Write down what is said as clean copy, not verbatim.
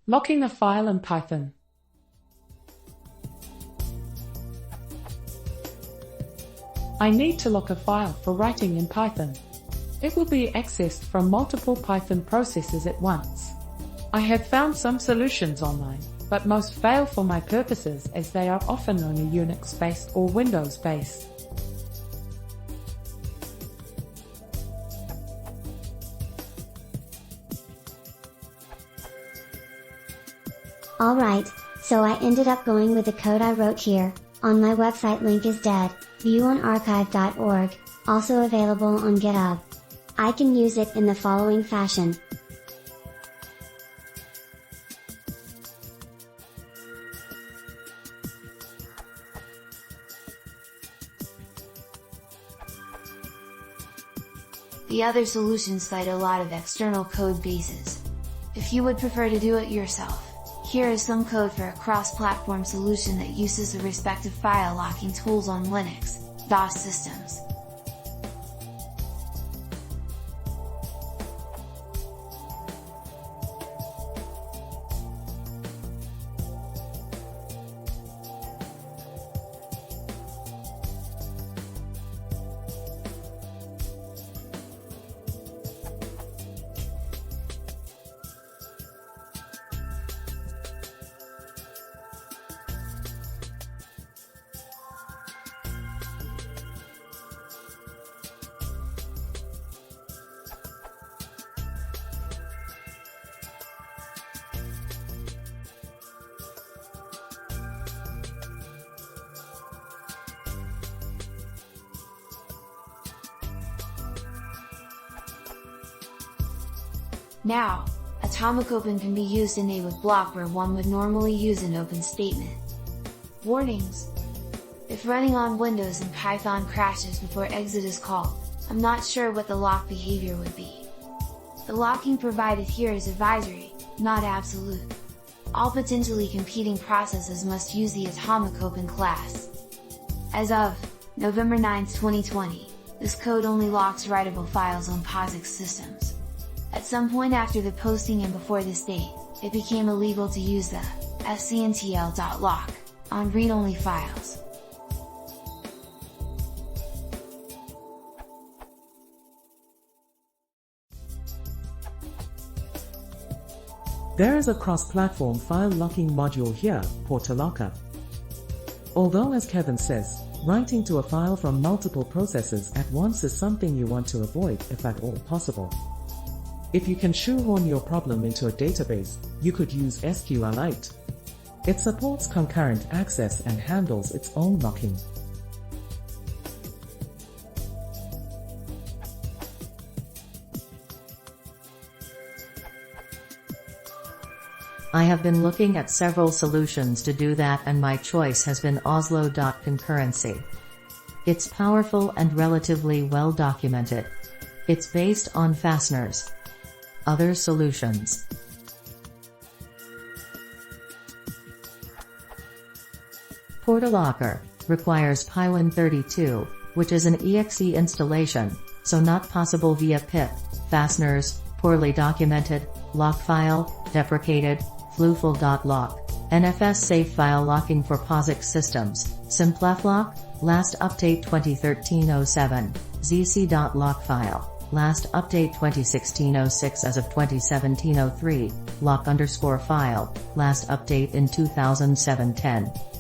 Locking a file in Python. I need to lock a file for writing in Python. It will be accessed from multiple Python processes at once. I have found some solutions online, but most fail for my purposes as they are often only Unix-based or Windows-based. Alright, so I ended up going with the code I wrote here. On my website, link is dead, view on archive.org, also available on GitHub. I can use it in the following fashion. The other solutions cite a lot of external code bases. If you would prefer to do it yourself, here is some code for a cross-platform solution that uses the respective file locking tools on Linux, DOS systems. Now, atomic open can be used in a with block where one would normally use an open statement. Warnings: if running on Windows and Python crashes before exit is called, I'm not sure what the lock behavior would be. The locking provided here is advisory, not absolute. All potentially competing processes must use the atomic open class. As of November 9, 2020, this code only locks writable files on POSIX systems. At some point after the posting and before this date, it became illegal to use the scntl.lock on read-only files. There is a cross-platform file locking module here, filelocking. Although, as Kevin says, writing to a file from multiple processes at once is something you want to avoid if at all possible. If you can shoehorn your problem into a database, you could use SQLite. It supports concurrent access and handles its own locking. I have been looking at several solutions to do that, and my choice has been Oslo.concurrency. It's powerful and relatively well documented. It's based on fasteners. Other solutions. Filelocking requires Pywin32, which is an exe installation, so not possible via pip. Fasteners, poorly documented. Lock file, deprecated. Fluful.lock. NFS safe file locking for POSIX systems. Simpliflock, last update 2013-07. ZC.lock file. Last update 2016-06 as of 2017-03, lock_file, last update in 2007-10.